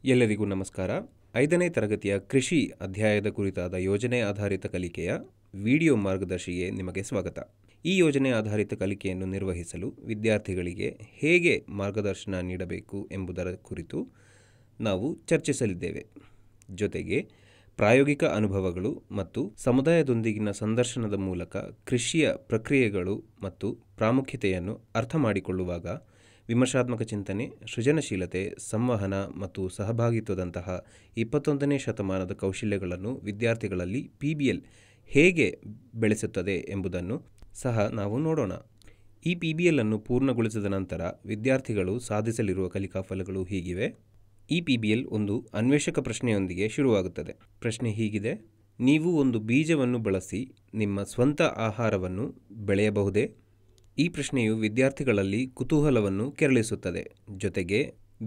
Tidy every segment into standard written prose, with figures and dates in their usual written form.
ಎಲ್ಲರಿಗೂ ನಮಸ್ಕಾರ. 5ನೇ ತರಗತಿಯ ಕೃಷಿ ಅಧ್ಯಾಯದ ಕುರಿತಾದ ಯೋಜನೆ ಆಧಾರಿತ ಕಲಿಕೆಯ ವಿಡಿಯೋ ಮಾರ್ಗದರ್ಶಿಗೆ ನಿಮಗೆ ಸ್ವಾಗತ. ಈ ಯೋಜನೆ ಆಧಾರಿತ ಕಲಿಕೆಯನ್ನು ನಿರ್ವಹಿಸಲು ವಿದ್ಯಾರ್ಥಿಗಳಿಗೆ ಹೇಗೆ ಮಾರ್ಗದರ್ಶನ ನೀಡಬೇಕು ಎಂಬುದರ ಕುರಿತು ನಾವು ಚರ್ಚಿಸಲಿದ್ದೇವೆ. ಜೊತೆಗೆ ಪ್ರಾಯೋಗಿಕ ಅನುಭವಗಳು ಮತ್ತು ಸಮುದಾಯದೊಂದಿಗಿನ ಸಂದರ್ಶನದ ಮೂಲಕ ಕೃಷಿಯ ಪ್ರಕ್ರಿಯೆಗಳು ಮತ್ತು ಪ್ರಾಮುಖ್ಯತೆಯನ್ನು ಅರ್ಥ ಮಾಡಿಕೊಳ್ಳುವಾಗ ವಿಮರ್ಶಾತ್ಮಕ ಚಿಂತನೆ, ಸೃಜನಶೀಲತೆ, ಸಂವಹನ ಮತ್ತು ಸಹಭಾಗಿತ್ವದಂತಹ 21ನೇ ಶತಮಾನದ ಕೌಶಲ್ಯಗಳನ್ನು ವಿದ್ಯಾರ್ಥಿಗಳಲ್ಲಿ PBL ಹೇಗೆ ಬೆಳೆಸುತ್ತದೆ ಎಂಬುದನ್ನು ಸಹ ನಾವು ನೋಡೋಣ. ಈ PBL ಅನ್ನು ಪೂರ್ಣಗೊಳಿಸಿದ ನಂತರ ವಿದ್ಯಾರ್ಥಿಗಳು ಸಾಧಿಸಲಿರುವ ಕಲಿಕಾ ಫಲಗಳು ಹೀಗಿವೆ. ಈ PBL ಒಂದು ಅನ್ವೇಷಕ ಪ್ರಶ್ನೆಯೊಂದಿಗೆ ಶುರುವಾಗುತ್ತದೆ. ಪ್ರಶ್ನೆ ಹೀಗಿದೆ: ನೀವು ಒಂದು ಬೀಜವನ್ನು ಬಳಸಿ ನಿಮ್ಮ ಸ್ವಂತ ಆಹಾರವನ್ನು ಬೆಳೆಯಬಹುದೇ? ಈ ಪ್ರಶ್ನೆಯು ವಿದ್ಯಾರ್ಥಿಗಳಲ್ಲಿ ಕುತೂಹಲವನ್ನು ಕೆರಳಿಸುತ್ತದೆ. ಜೊತೆಗೆ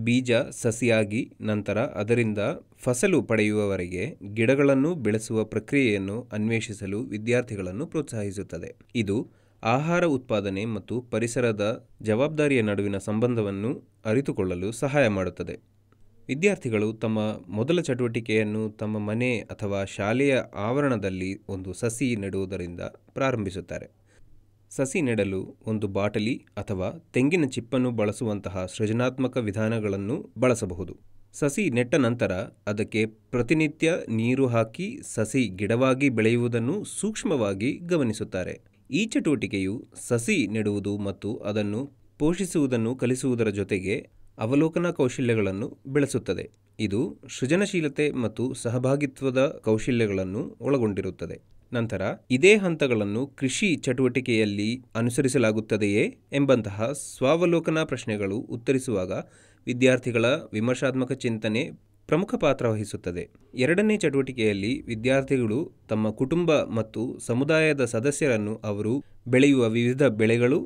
ಬೀಜ ಸಸಿಯಾಗಿ ನಂತರ ಅದರಿಂದ ಫಸಲು ಪಡೆಯುವವರೆಗೆ ಗಿಡಗಳನ್ನು ಬೆಳೆಸುವ ಪ್ರಕ್ರಿಯೆಯನ್ನು ಅನ್ವೇಷಿಸಲು ವಿದ್ಯಾರ್ಥಿಗಳನ್ನು ಪ್ರೋತ್ಸಾಹಿಸುತ್ತದೆ. ಇದು ಆಹಾರ ಉತ್ಪಾದನೆ ಮತ್ತು ಪರಿಸರದ ಜವಾಬ್ದಾರಿಯ ನಡುವಿನ ಸಂಬಂಧವನ್ನು ಅರಿತುಕೊಳ್ಳಲು ಸಹಾಯ ಮಾಡುತ್ತದೆ. ವಿದ್ಯಾರ್ಥಿಗಳು ತಮ್ಮ ಮೊದಲ ಚಟುವಟಿಕೆಯನ್ನು ತಮ್ಮ ಮನೆ ಅಥವಾ ಶಾಲೆಯ ಆವರಣದಲ್ಲಿ ಒಂದು ಸಸಿ ನೆಡುವುದರಿಂದ ಪ್ರಾರಂಭಿಸುತ್ತಾರೆ. ಸಸಿ ನೆಡಲು ಒಂದು ಬಾಟಲಿ ಅಥವಾ ತೆಂಗಿನ ಚಿಪ್ಪನ್ನು ಬಳಸುವಂತಹ ಸೃಜನಾತ್ಮಕ ವಿಧಾನಗಳನ್ನು ಬಳಸಬಹುದು. ಸಸಿ ನೆಟ್ಟ ನಂತರ ಅದಕ್ಕೆ ಪ್ರತಿನಿತ್ಯ ನೀರು ಹಾಕಿ ಸಸಿ ಗಿಡವಾಗಿ ಬೆಳೆಯುವುದನ್ನು ಸೂಕ್ಷ್ಮವಾಗಿ ಗಮನಿಸುತ್ತಾರೆ. ಈ ಚಟುವಟಿಕೆಯು ಸಸಿ ನೆಡುವುದು ಮತ್ತು ಅದನ್ನು ಪೋಷಿಸುವುದನ್ನು ಕಲಿಸುವುದರ ಜೊತೆಗೆ ಅವಲೋಕನ ಕೌಶಲ್ಯಗಳನ್ನು ಬೆಳೆಸುತ್ತದೆ. ಇದು ಸೃಜನಶೀಲತೆ ಮತ್ತು ಸಹಭಾಗಿತ್ವದ ಕೌಶಲ್ಯಗಳನ್ನು ಒಳಗೊಂಡಿರುತ್ತದೆ. ನಂತರ ಇದೇ ಹಂತಗಳನ್ನು ಕೃಷಿ ಚಟುವಟಿಕೆಯಲ್ಲಿ ಅನುಸರಿಸಲಾಗುತ್ತದೆಯೇ ಎಂಬಂತಹ ಸ್ವಾವಲೋಕನ ಪ್ರಶ್ನೆಗಳು ಉತ್ತರಿಸುವಾಗ ವಿದ್ಯಾರ್ಥಿಗಳ ವಿಮರ್ಶಾತ್ಮಕ ಚಿಂತನೆ ಪ್ರಮುಖ ಪಾತ್ರ ವಹಿಸುತ್ತದೆ. 2ನೇ ಚಟುವಟಿಕೆಯಲ್ಲಿ ವಿದ್ಯಾರ್ಥಿಗಳು ತಮ್ಮ ಕುಟುಂಬ ಮತ್ತು ಸಮುದಾಯದ ಸದಸ್ಯರನ್ನು ಅವರು ಬೆಳೆಯುವ ವಿವಿಧ ಬೆಳೆಗಳು,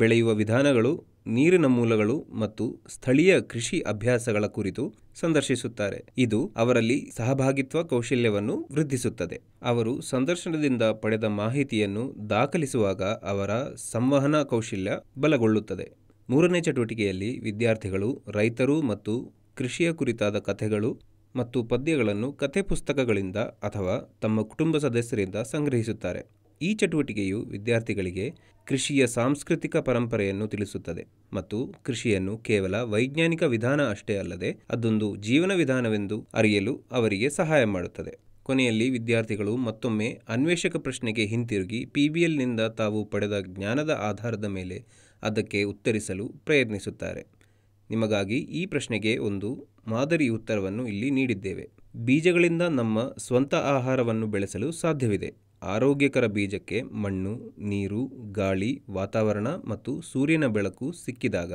ಬೆಳೆಯುವ ವಿಧಾನಗಳು, ನೀರಿನ ಮೂಲಗಳು ಮತ್ತು ಸ್ಥಳೀಯ ಕೃಷಿ ಅಭ್ಯಾಸಗಳ ಕುರಿತು ಸಂದರ್ಶಿಸುತ್ತಾರೆ. ಇದು ಅವರಲ್ಲಿ ಸಹಭಾಗಿತ್ವ ಕೌಶಲ್ಯವನ್ನು ವೃದ್ಧಿಸುತ್ತದೆ. ಅವರು ಸಂದರ್ಶನದಿಂದ ಪಡೆದ ಮಾಹಿತಿಯನ್ನು ದಾಖಲಿಸುವಾಗ ಅವರ ಸಂವಹನ ಕೌಶಲ್ಯ ಬಲಗೊಳ್ಳುತ್ತದೆ. 3ನೇ ಚಟುವಟಿಕೆಯಲ್ಲಿ ವಿದ್ಯಾರ್ಥಿಗಳು ರೈತರು ಮತ್ತು ಕೃಷಿಯ ಕುರಿತಾದ ಕಥೆಗಳು ಮತ್ತು ಪದ್ಯಗಳನ್ನು ಕಥೆ ಪುಸ್ತಕಗಳಿಂದ ಅಥವಾ ತಮ್ಮ ಕುಟುಂಬ ಸದಸ್ಯರಿಂದ ಸಂಗ್ರಹಿಸುತ್ತಾರೆ. ಈ ಚಟುವಟಿಕೆಯು ವಿದ್ಯಾರ್ಥಿಗಳಿಗೆ ಕೃಷಿಯ ಸಾಂಸ್ಕೃತಿಕ ಪರಂಪರೆಯನ್ನು ತಿಳಿಸುತ್ತದೆ ಮತ್ತು ಕೃಷಿಯನ್ನು ಕೇವಲ ವೈಜ್ಞಾನಿಕ ವಿಧಾನ ಅಷ್ಟೇ ಅಲ್ಲದೆ ಅದೊಂದು ಜೀವನ ವಿಧಾನವೆಂದು ಅರಿಯಲು ಅವರಿಗೆ ಸಹಾಯ ಮಾಡುತ್ತದೆ. ಕೊನೆಯಲ್ಲಿ ವಿದ್ಯಾರ್ಥಿಗಳು ಮತ್ತೊಮ್ಮೆ ಅನ್ವೇಷಕ ಪ್ರಶ್ನೆಗೆ ಹಿಂತಿರುಗಿ PBLನಿಂದ ತಾವು ಪಡೆದ ಜ್ಞಾನದ ಆಧಾರದ ಮೇಲೆ ಅದಕ್ಕೆ ಉತ್ತರಿಸಲು ಪ್ರಯತ್ನಿಸುತ್ತಾರೆ. ನಿಮಗಾಗಿ ಈ ಪ್ರಶ್ನೆಗೆ ಒಂದು ಮಾದರಿ ಉತ್ತರವನ್ನು ಇಲ್ಲಿ ನೀಡಿದ್ದೇವೆ. ಬೀಜಗಳಿಂದ ನಮ್ಮ ಸ್ವಂತ ಆಹಾರವನ್ನು ಬೆಳೆಸಲು ಸಾಧ್ಯವಿದೆ. ಆರೋಗ್ಯಕರ ಬೀಜಕ್ಕೆ ಮಣ್ಣು, ನೀರು, ಗಾಳಿ, ವಾತಾವರಣ ಮತ್ತು ಸೂರ್ಯನ ಬೆಳಕು ಸಿಕ್ಕಿದಾಗ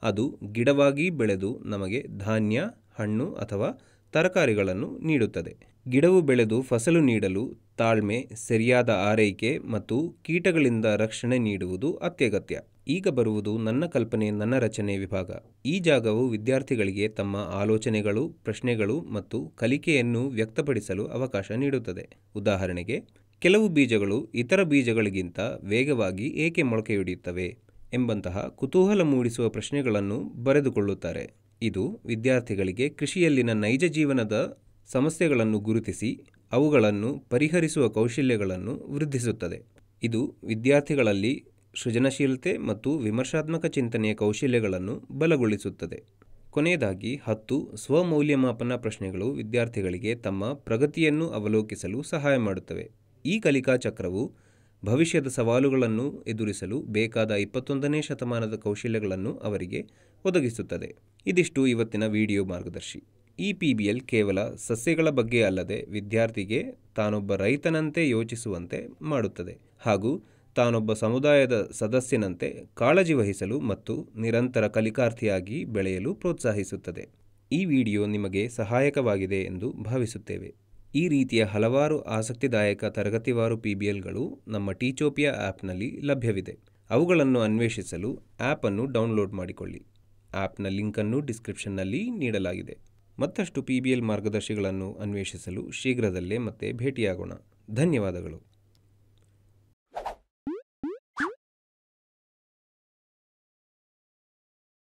ಅದು ಗಿಡವಾಗಿ ಬೆಳೆದು ನಮಗೆ ಧಾನ್ಯ, ಹಣ್ಣು ಅಥವಾ ತರಕಾರಿಗಳನ್ನು ನೀಡುತ್ತದೆ. ಗಿಡವು ಬೆಳೆದು ಫಸಲು ನೀಡಲು ತಾಳ್ಮೆ, ಸರಿಯಾದ ಆರೈಕೆ ಮತ್ತು ಕೀಟಗಳಿಂದ ರಕ್ಷಣೆ ನೀಡುವುದು ಅತ್ಯಗತ್ಯ. ಈಗ ಬರುವುದು ನನ್ನ ಕಲ್ಪನೆ, ನನ್ನ ರಚನೆ ವಿಭಾಗ. ಈ ಜಾಗವು ವಿದ್ಯಾರ್ಥಿಗಳಿಗೆ ತಮ್ಮ ಆಲೋಚನೆಗಳು, ಪ್ರಶ್ನೆಗಳು ಮತ್ತು ಕಲಿಕೆಯನ್ನು ವ್ಯಕ್ತಪಡಿಸಲು ಅವಕಾಶ ನೀಡುತ್ತದೆ. ಉದಾಹರಣೆಗೆ, ಕೆಲವು ಬೀಜಗಳು ಇತರ ಬೀಜಗಳಿಗಿಂತ ವೇಗವಾಗಿ ಏಕೆ ಮೊಳಕೆಯೊಡೆಯುತ್ತವೆ ಎಂಬಂತಹ ಕುತೂಹಲ ಮೂಡಿಸುವ ಪ್ರಶ್ನೆಗಳನ್ನು ಬರೆದುಕೊಳ್ಳುತ್ತಾರೆ. ಇದು ವಿದ್ಯಾರ್ಥಿಗಳಿಗೆ ಕೃಷಿಯಲ್ಲಿನ ನೈಜ ಜೀವನದ ಸಮಸ್ಯೆಗಳನ್ನು ಗುರುತಿಸಿ ಅವುಗಳನ್ನು ಪರಿಹರಿಸುವ ಕೌಶಲ್ಯಗಳನ್ನು ವೃದ್ಧಿಸುತ್ತದೆ. ಇದು ವಿದ್ಯಾರ್ಥಿಗಳಲ್ಲಿ ಸೃಜನಶೀಲತೆ ಮತ್ತು ವಿಮರ್ಶಾತ್ಮಕ ಚಿಂತನೆಯ ಕೌಶಲ್ಯಗಳನ್ನು ಬಲಗೊಳಿಸುತ್ತದೆ. ಕೊನೆಯದಾಗಿ 10 ಸ್ವಮೌಲ್ಯಮಾಪನ ಪ್ರಶ್ನೆಗಳು ವಿದ್ಯಾರ್ಥಿಗಳಿಗೆ ತಮ್ಮ ಪ್ರಗತಿಯನ್ನು ಅವಲೋಕಿಸಲು ಸಹಾಯ ಮಾಡುತ್ತವೆ. ಈ ಕಲಿಕಾ ಚಕ್ರವು ಭವಿಷ್ಯದ ಸವಾಲುಗಳನ್ನು ಎದುರಿಸಲು ಬೇಕಾದ 21ನೇ ಶತಮಾನದ ಕೌಶಲ್ಯಗಳನ್ನು ಅವರಿಗೆ ಒದಗಿಸುತ್ತದೆ. ಇದಿಷ್ಟು ಇವತ್ತಿನ ವಿಡಿಯೋ ಮಾರ್ಗದರ್ಶಿ. ಈ PBL ಕೇವಲ ಸಸ್ಯಗಳ ಬಗ್ಗೆ ಅಲ್ಲದೆ ವಿದ್ಯಾರ್ಥಿಗೆ ತಾನೊಬ್ಬ ರೈತನಂತೆ ಯೋಚಿಸುವಂತೆ ಮಾಡುತ್ತದೆ ಹಾಗೂ ತಾನೊಬ್ಬ ಸಮುದಾಯದ ಸದಸ್ಯನಂತೆ ಕಾಳಜಿ ವಹಿಸಲು ಮತ್ತು ನಿರಂತರ ಕಲಿಕಾರ್ಥಿಯಾಗಿ ಬೆಳೆಯಲು ಪ್ರೋತ್ಸಾಹಿಸುತ್ತದೆ. ಈ ವಿಡಿಯೋ ನಿಮಗೆ ಸಹಾಯಕವಾಗಿದೆ ಎಂದು ಭಾವಿಸುತ್ತೇವೆ. ಈ ರೀತಿಯ ಹಲವಾರು ಆಸಕ್ತಿದಾಯಕ ತರಗತಿವಾರು PBLಗಳು ನಮ್ಮ ಟೀಚೋಪಿಯಾ ಆ್ಯಪ್ನಲ್ಲಿ ಲಭ್ಯವಿದೆ. ಅವುಗಳನ್ನು ಅನ್ವೇಷಿಸಲು ಆ್ಯಪ್ ಅನ್ನು ಡೌನ್ಲೋಡ್ ಮಾಡಿಕೊಳ್ಳಿ. ಆ್ಯಪ್ನ ಲಿಂಕನ್ನು ಡಿಸ್ಕ್ರಿಪ್ಷನ್ನಲ್ಲಿ ನೀಡಲಾಗಿದೆ. ಮತ್ತಷ್ಟು PBL ಮಾರ್ಗದರ್ಶಿಗಳನ್ನು ಅನ್ವೇಷಿಸಲು ಶೀಘ್ರದಲ್ಲೇ ಮತ್ತೆ ಭೇಟಿಯಾಗೋಣ. ಧನ್ಯವಾದಗಳು.